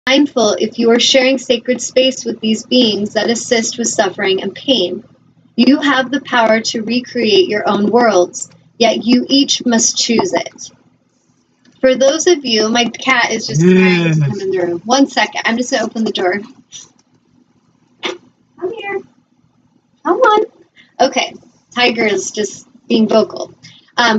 mindful if you are sharing sacred space with these beings that assist with suffering and pain. You have the power to recreate your own worlds, yet you each must choose it. For those of you, my cat is just trying to come in the room. 1 second, I'm just going to open the door. Come here. Come on. Okay, Tiger is just being vocal.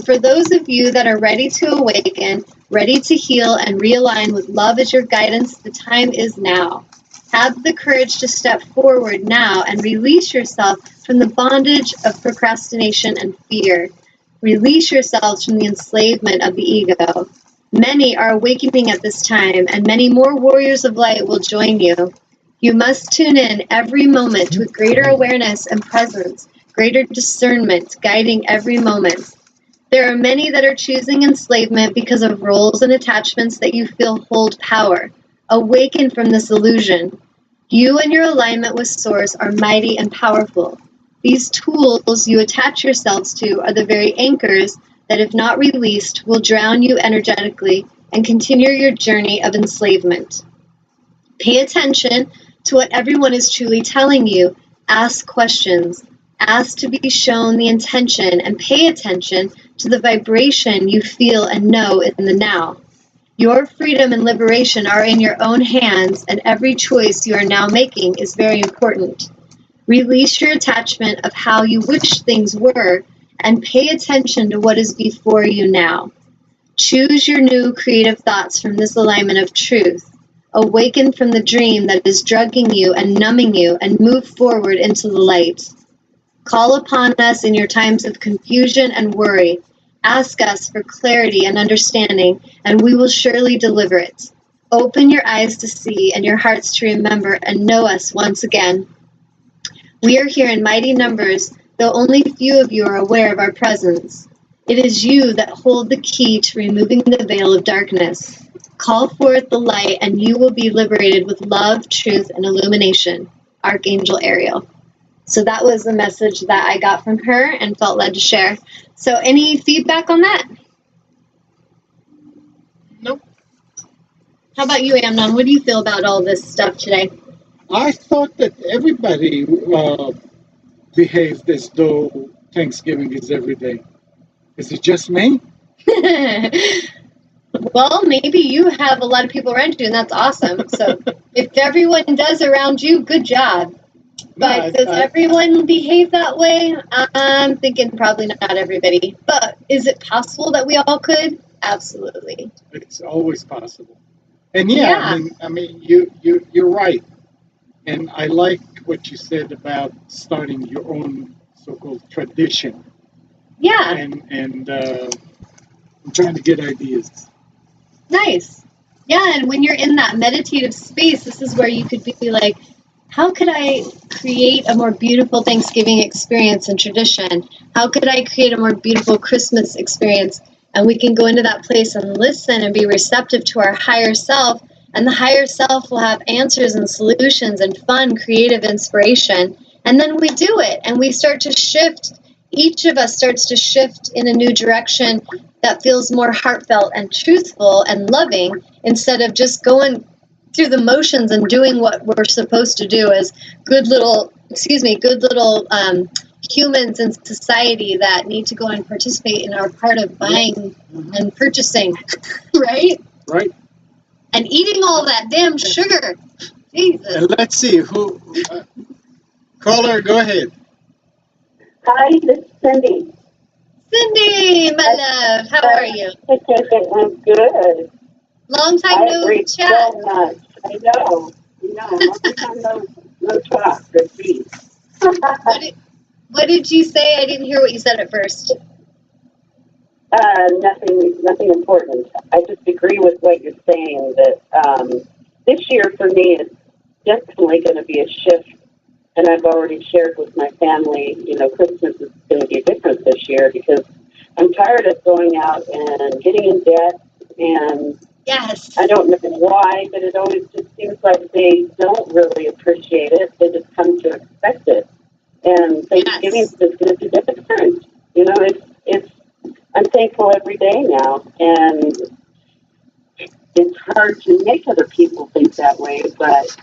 For those of you that are ready to awaken, ready to heal and realign with love as your guidance, the time is now. Have the courage to step forward now and release yourself from the bondage of procrastination and fear. Release yourselves from the enslavement of the ego. Many are awakening at this time, and many more warriors of light will join you. You must tune in every moment with greater awareness and presence, greater discernment, guiding every moment. There are many that are choosing enslavement because of roles and attachments that you feel hold power. Awaken from this illusion. You and your alignment with Source are mighty and powerful. These tools you attach yourselves to are the very anchors that, if not released, will drown you energetically and continue your journey of enslavement. Pay attention to what everyone is truly telling you. Ask questions. Ask to be shown the intention, and pay attention to the vibration you feel and know in the now. Your freedom and liberation are in your own hands, and every choice you are now making is very important. Release your attachment of how you wish things were, and pay attention to what is before you now. Choose your new creative thoughts from this alignment of truth. Awaken from the dream that is drugging you and numbing you, and move forward into the light. Call upon us in your times of confusion and worry. Ask us for clarity and understanding, and we will surely deliver it. Open your eyes to see and your hearts to remember and know us once again. We are here in mighty numbers, though only few of you are aware of our presence. It is you that hold the key to removing the veil of darkness. Call forth the light, and you will be liberated with love, truth, and illumination. Archangel Ariel. So that was the message that I got from her and felt led to share. So any feedback on that? Nope. How about you, Amnon? What do you feel about all this stuff today? I thought that everybody behaved as though Thanksgiving is every day. Is it just me? Well, maybe you have a lot of people around you, and that's awesome. So if everyone does around you, good job. But does everyone behave that way? I'm thinking probably not everybody. But is it possible that we all could? Absolutely. It's always possible. And yeah. I mean, you're right. And I like what you said about starting your own so-called tradition. Yeah. And I'm trying to get ideas. Nice. Yeah, and when you're in that meditative space, this is where you could be like, how could I create a more beautiful Thanksgiving experience and tradition? How could I create a more beautiful Christmas experience? And we can go into that place and listen and be receptive to our higher self. And the higher self will have answers and solutions and fun, creative inspiration. And then we do it, and we start to shift. Each of us starts to shift in a new direction that feels more heartfelt and truthful and loving, instead of just going through the motions and doing what we're supposed to do as good little humans in society that need to go and participate in our part of buying and purchasing, right? Right. And eating all that damn sugar. Jesus. And let's see who. Caller, go ahead. Hi, this is Cindy. Cindy, my love, how are you? I'm good. Long time no chat. So much. I know. Long time no talk. Good beat. What did you say? I didn't hear what you said at first. Nothing important. I just agree with what you're saying, that this year for me is definitely going to be a shift. And I've already shared with my family, Christmas is going to be different this year because I'm tired of going out and getting in debt. And yes, I don't know why, but it always just seems like they don't really appreciate it. They just come to expect it. And Thanksgiving is going to be different. I'm thankful every day now. And it's hard to make other people think that way, but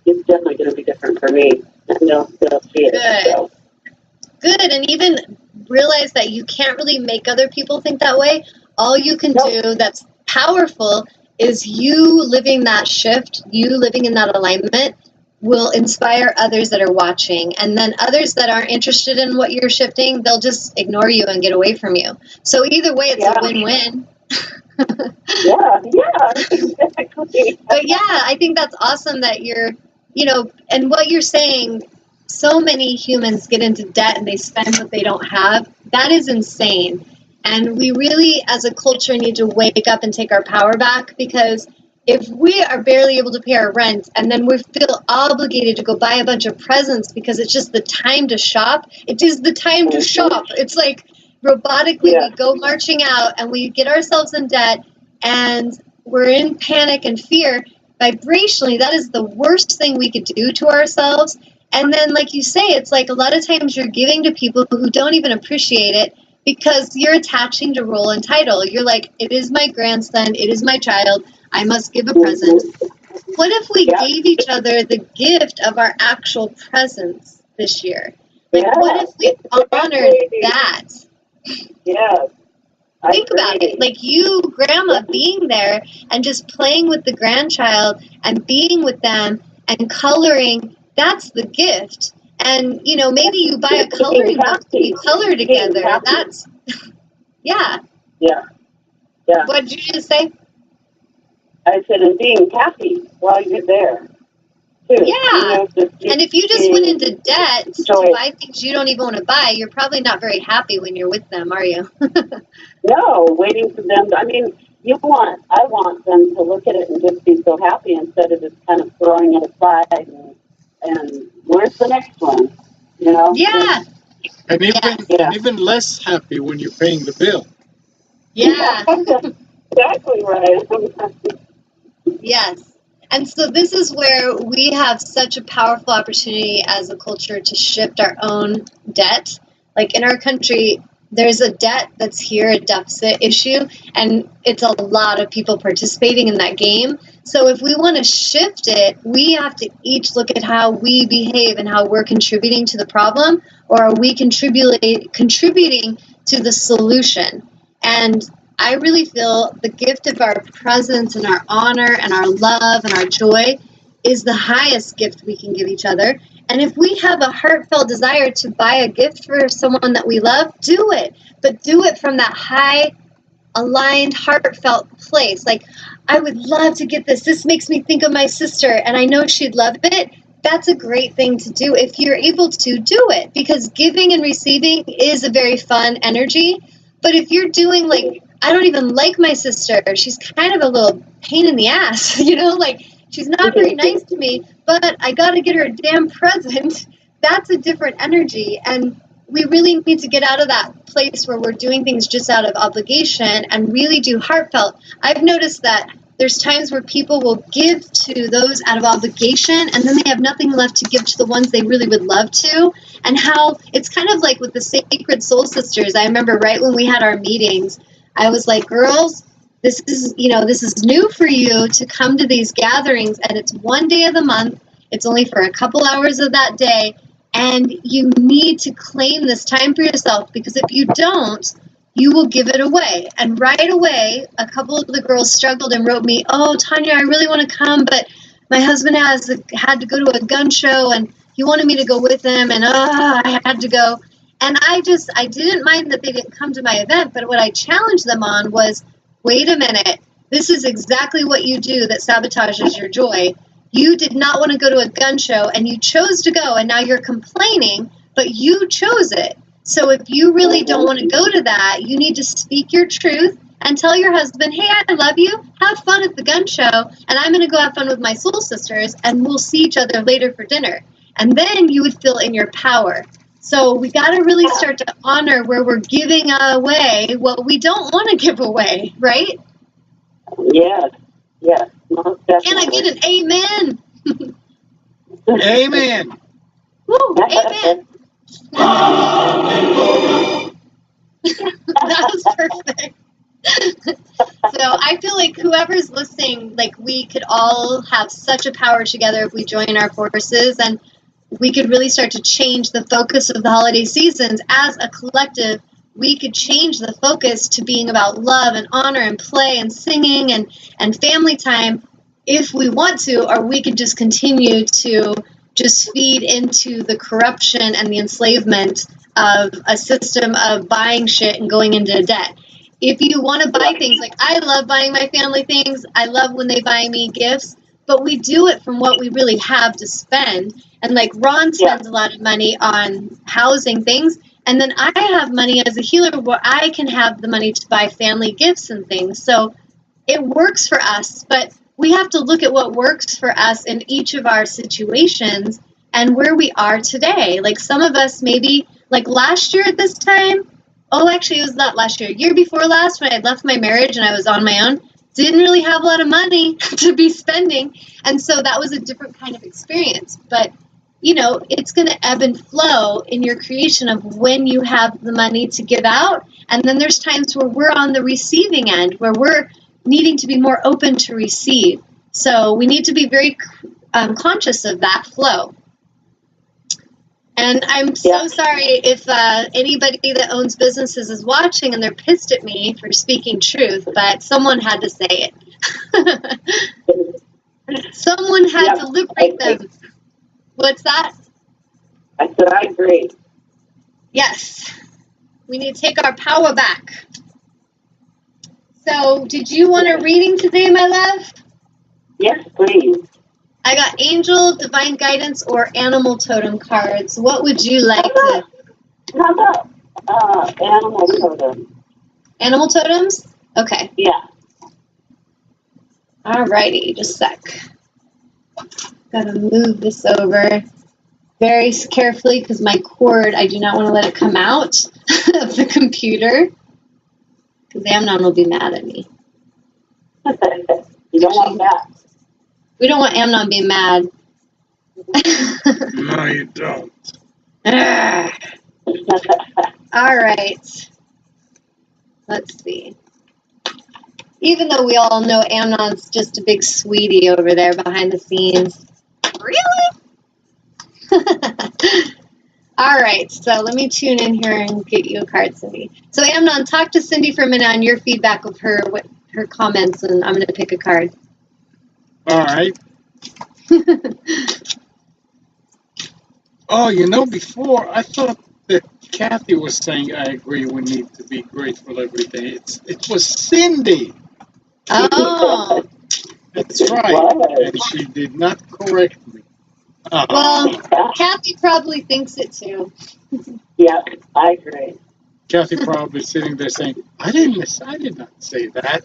it's definitely going to be different for me, and they'll see it. Good. So. Good, and even realize that you can't really make other people think that way. All you can do that's powerful is you living that shift, you living in that alignment will inspire others that are watching. And then others that aren't interested in what you're shifting, they'll just ignore you and get away from you. So either way, it's a win-win. Exactly. But yeah, I think that's awesome that you're, and what you're saying, so many humans get into debt and they spend what they don't have. That is insane. And we really, as a culture, need to wake up and take our power back, because if we are barely able to pay our rent and then we feel obligated to go buy a bunch of presents because it's just the time to shop, it is the time to shop. It's like robotically we go marching out and we get ourselves in debt and we're in panic and fear. Vibrationally, that is the worst thing we could do to ourselves. And then, like you say, it's like a lot of times you're giving to people who don't even appreciate it because you're attaching to role and title. You're like, it is my grandson, it is my child, I must give a present. What if we gave each other the gift of our actual presence this year? Like, what if we honored that? Yeah. Think about it. Like you, grandma, being there and just playing with the grandchild and being with them and coloring, that's the gift. And, maybe you buy a coloring book and you color together. That's, Yeah. What did you just say? I said, and being happy while you're there, too. Yeah. And if you just went into debt to buy things you don't even want to buy, you're probably not very happy when you're with them, are you? No, waiting for them. I want them to look at it and just be so happy instead of just kind of throwing it aside and where's the next one? Yeah. And even less happy when you're paying the bill. Yeah. Exactly right. Yes. And so this is where we have such a powerful opportunity as a culture to shift our own debt. Like in our country, there's a debt that's here, a deficit issue, and it's a lot of people participating in that game. So if we want to shift it, we have to each look at how we behave and how we're contributing to the problem, or are we contributing to the solution? And I really feel the gift of our presence and our honor and our love and our joy is the highest gift we can give each other. And if we have a heartfelt desire to buy a gift for someone that we love, do it. But do it from that high, aligned, heartfelt place. Like, I would love to get this. This makes me think of my sister, and I know she'd love it. That's a great thing to do if you're able to do it, because giving and receiving is a very fun energy. But if you're doing like, I don't even like my sister, she's kind of a little pain in the ass, like she's not very nice to me, but I got to get her a damn present. That's a different energy. And we really need to get out of that place where we're doing things just out of obligation and really do heartfelt. I've noticed that there's times where people will give to those out of obligation, and then they have nothing left to give to the ones they really would love to. And how it's kind of like with the Sacred Soul Sisters. I remember right when we had our meetings, I was like, girls, this is new for you to come to these gatherings, and it's one day of the month. It's only for a couple hours of that day, and you need to claim this time for yourself, because if you don't, you will give it away. And right away, a couple of the girls struggled and wrote me, oh, Tanya, I really want to come, but my husband had to go to a gun show, and he wanted me to go with him, and I had to go. And I didn't mind that they didn't come to my event, but what I challenged them on was, wait a minute, this is exactly what you do that sabotages your joy. You did not want to go to a gun show, and you chose to go, and now you're complaining, but you chose it. So if you really don't want to go to that, you need to speak your truth and tell your husband, hey, I love you, have fun at the gun show, and I'm going to go have fun with my soul sisters, and we'll see each other later for dinner. And then you would feel in your power. So we got to really start to honor where we're giving away what we don't want to give away, right? Yes, most definitely. Can I get an amen? Amen. Woo, amen. That was perfect. So I feel like whoever's listening, like we could all have such a power together if we join our forces, and we could really start to change the focus of the holiday seasons as a collective. We could change the focus to being about love and honor and play and singing and family time if we want to, or we could just continue to just feed into the corruption and the enslavement of a system of buying shit and going into debt. If you want to buy things, like I love buying my family things, I love when they buy me gifts, but we do it from what we really have to spend. And like Ron spends a lot of money on housing things, and then I have money as a healer where I can have the money to buy family gifts and things. So it works for us, but we have to look at what works for us in each of our situations and where we are today. Like some of us maybe, like last year at this time, oh, actually, it was not last year. Year before last, when I left my marriage and I was on my own, didn't really have a lot of money to be spending. And so that was a different kind of experience. But, you know, it's going to ebb and flow in your creation of when you have the money to give out. And then there's times where we're on the receiving end, where we're needing to be more open to receive. So we need to be very conscious of that flow. And I'm so sorry if anybody that owns businesses is watching and they're pissed at me for speaking truth, but someone had to say it. Someone had to liberate them. What's that? I said, I agree. Yes. We need to take our power back. So, did you want a reading today, my love? Yes, please. I got angel, divine guidance, or animal totem cards. What would you like to? How about animal totem? Animal totems? Okay. Yeah. Alrighty, just a sec. Gotta move this over very carefully because my cord, I do not want to let it come out of the computer because Amnon will be mad at me. You don't want that. We don't want Amnon being mad. No, you don't. All right. Let's see. Even though we all know Amnon's just a big sweetie over there behind the scenes. Really? All right. So let me tune in here and get you a card, Cindy. So Amnon, talk to Cindy for a minute on your feedback of her comments, and I'm going to pick a card. All right. Oh, you know, before I thought that Kathy was saying, I agree, we need to be grateful every day. It was Cindy. Oh. That's right. And she did not correct me. Well, Kathy probably thinks it too. Yeah, I agree. Kathy probably sitting there saying, I did not say that.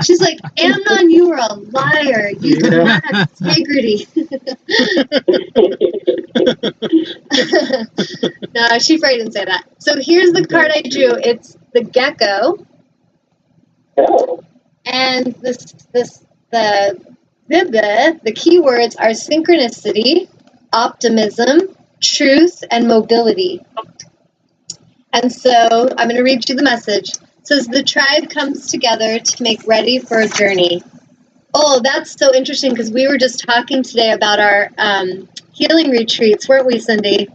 She's like, Amnon, you are a liar. You do not have integrity. No, she probably didn't say that. So here's the card I drew. It's the gecko. Oh. And the keywords are synchronicity, optimism, truth, and mobility. And so I'm going to read you the message. It says, the tribe comes together to make ready for a journey. Oh, that's so interesting because we were just talking today about our healing retreats, weren't we, Cindy?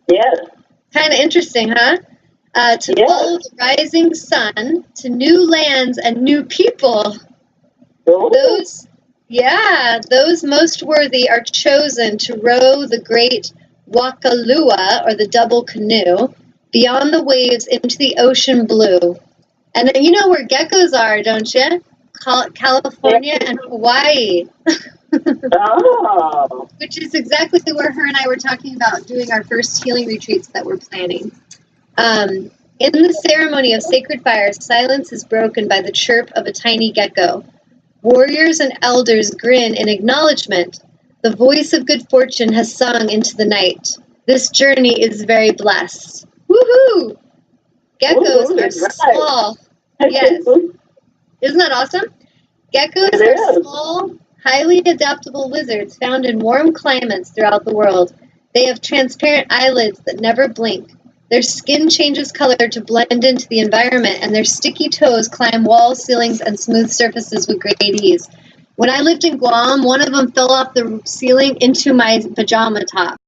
Yes. Kind of interesting, huh? To follow the rising sun to new lands and new people. Oh. Those most worthy are chosen to row the great Wakalua, or the double canoe, beyond the waves into the ocean blue. And you know where geckos are, don't you? California and Hawaii. Oh. Which is exactly where her and I were talking about doing our first healing retreats that we're planning. In the ceremony of sacred fire, silence is broken by the chirp of a tiny gecko. Warriors and elders grin in acknowledgement. The voice of good fortune has sung into the night. This journey is very blessed. Woohoo! Geckos are small. Yes. Isn't that awesome? Geckos are small, highly adaptable lizards found in warm climates throughout the world. They have transparent eyelids that never blink. Their skin changes color to blend into the environment, and their sticky toes climb walls, ceilings, and smooth surfaces with great ease. When I lived in Guam, one of them fell off the ceiling into my pajama top.